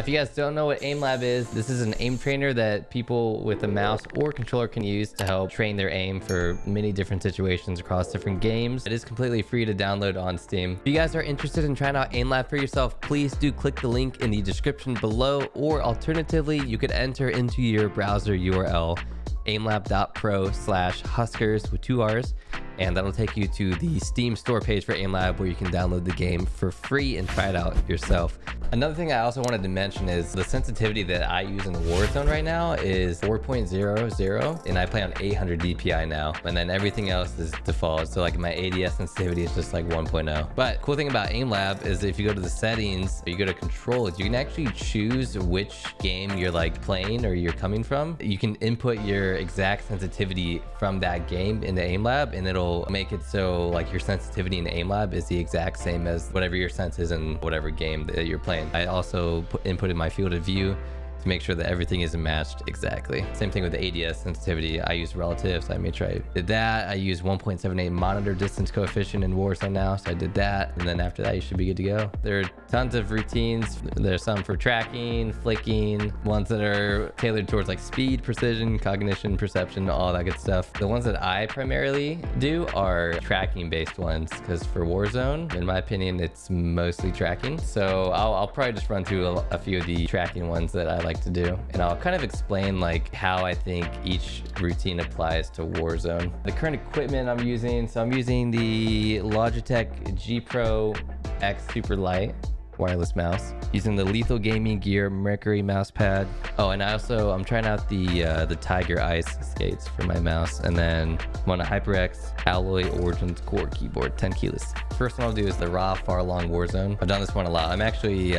you guys don't know what Aimlab is, this is an aim trainer that people with a mouse or controller can use to help train their aim for many different situations across different games. It is completely free to download on Steam. If you guys are interested in trying out Aimlab for yourself, please do click the link in the description below, or alternatively, you could enter into your browser URL aimlab.pro/HusKerrs with 2 R's, and that'll take you to the Steam store page for Aimlab where you can download the game for free and try it out yourself. Another thing I also wanted to mention is the sensitivity that I use in the Warzone right now is 4.00, and I play on 800 DPI now, and then everything else is default. So like my ADS sensitivity is just like 1.0. But cool thing about Aimlab is if you go to the settings, or you go to controls, you can actually choose which game you're like playing or you're coming from. You can input your exact sensitivity from that game into Aimlab, and it'll make it so like your sensitivity in Aimlab is the exact same as whatever your sense is in whatever game that you're playing. I also inputted my field of view to make sure that everything is matched exactly. Same thing with the ADS sensitivity. I use relative, so I made sure I did that. I use 1.78 monitor distance coefficient in Warzone now, so I did that. And then after that, you should be good to go. There are tons of routines. There's some for tracking, flicking, ones that are tailored towards like speed, precision, cognition, perception, all that good stuff. The ones that I primarily do are tracking based ones, because for Warzone, in my opinion, it's mostly tracking. So I'll probably just run through a few of the tracking ones that I like to do, and I'll kind of explain like how I think each routine applies to Warzone. The current equipment I'm using, so I'm using the Logitech G Pro X Super Light wireless mouse, using the Lethal Gaming Gear Mercury mouse pad. Oh, and I'm trying out the Tiger Ice skates for my mouse, and then I'm on a HyperX Alloy Origins Core keyboard, 10 keyless. First one I'll do is the raw far long Warzone. I've done this one a lot. I'm actually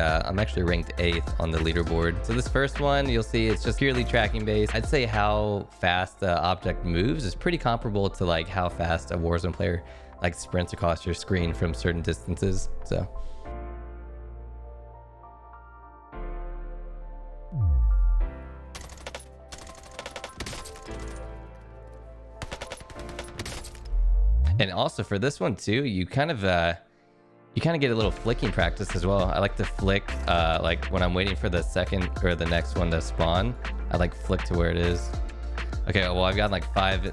ranked 8th on the leaderboard. So this first one, you'll see it's just purely tracking based. I'd say how fast the object moves is pretty comparable to like how fast a Warzone player like sprints across your screen from certain distances. So and also for this one too, you kind of get a little flicking practice as well. I like to flick like when I'm waiting for the second or the next one to spawn. I like flick to where it is. Okay, well I've got like 5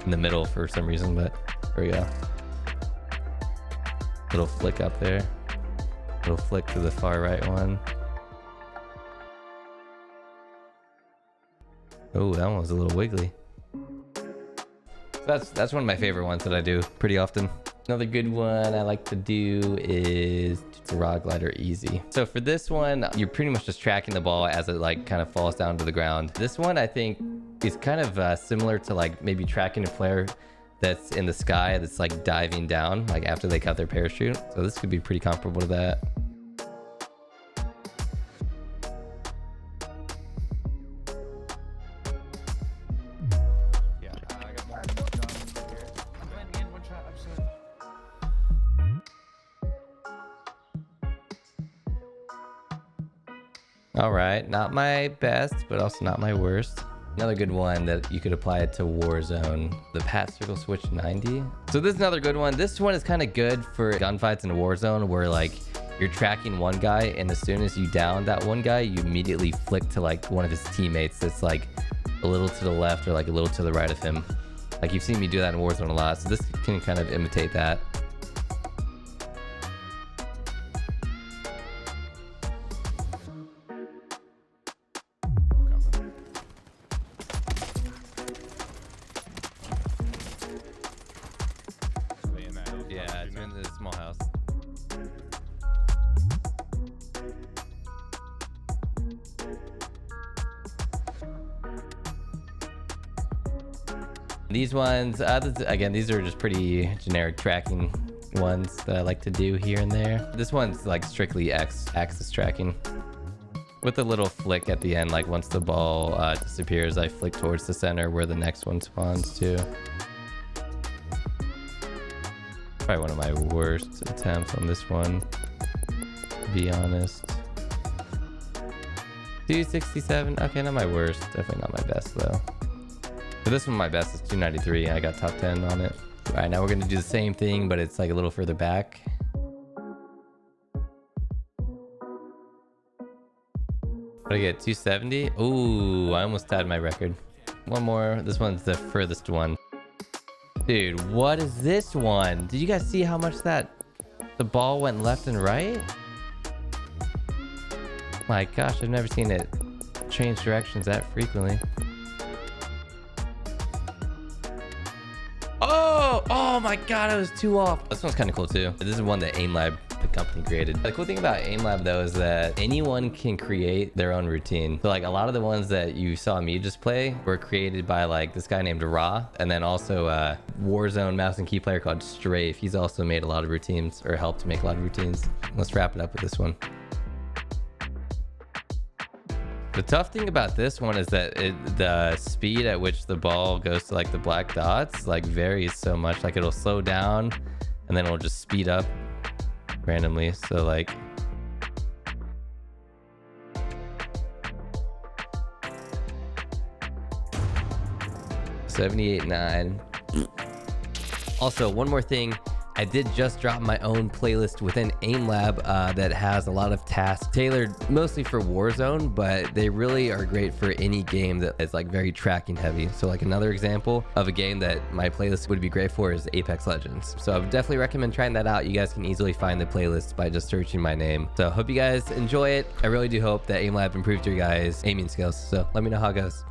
in the middle for some reason, but there we go. Little flick up there. Little flick to the far right one. Oh, that one was a little wiggly. That's one of my favorite ones that I do pretty often. Another good one I like to do is the Rod Glider Easy. So for this one, you're pretty much just tracking the ball as it like kind of falls down to the ground. This one I think is kind of similar to like maybe tracking a player that's in the sky that's like diving down like after they cut their parachute. So this could be pretty comparable to that. All right, not my best, but also not my worst. Another good one that you could apply it to Warzone, the Pat Circle Switch 90. So this is another good one. This one is kind of good for gunfights in Warzone where like you're tracking one guy, and as soon as you down that one guy, you immediately flick to like one of his teammates that's like a little to the left or like a little to the right of him. Like you've seen me do that in Warzone a lot, so this can kind of imitate that. Yeah, it's in the small house. These ones, again, these are just pretty generic tracking ones that I like to do here and there. This one's like strictly X-axis tracking. With a little flick at the end, like once the ball disappears, I flick towards the center where the next one spawns to. Probably one of my worst attempts on this one, to be honest. 267, okay, not my worst, definitely not my best though. For this one, my best is 293, I got top 10 on it. All right, now we're gonna do the same thing, but it's like a little further back. What did I get? 270? Ooh, I almost tied my record. One more. This one's the furthest one. Dude, what is this one? Did you guys see how much the ball went left and right? My gosh, I've never seen it change directions that frequently. Oh my god, I was 2 off. This one's kind of cool too. This is one that Aimlab, the company, created. The cool thing about Aimlab though is that anyone can create their own routine. So like a lot of the ones that you saw me just play were created by like this guy named Ra, and then also Warzone mouse and key player called Strafe. He's also made a lot of routines, or helped to make a lot of routines. Let's wrap it up with this one. The tough thing about this one is that the speed at which the ball goes to like the black dots like varies so much. Like it'll slow down and then it'll just speed up randomly. So like $78.9. Also, one more thing. I did just drop my own playlist within Aimlab that has a lot of tasks tailored mostly for Warzone, but they really are great for any game that is like very tracking heavy. So like another example of a game that my playlist would be great for is Apex Legends. So I would definitely recommend trying that out. You guys can easily find the playlist by just searching my name. So hope you guys enjoy it. I really do hope that Aimlab improved your guys' aiming skills. So let me know how it goes.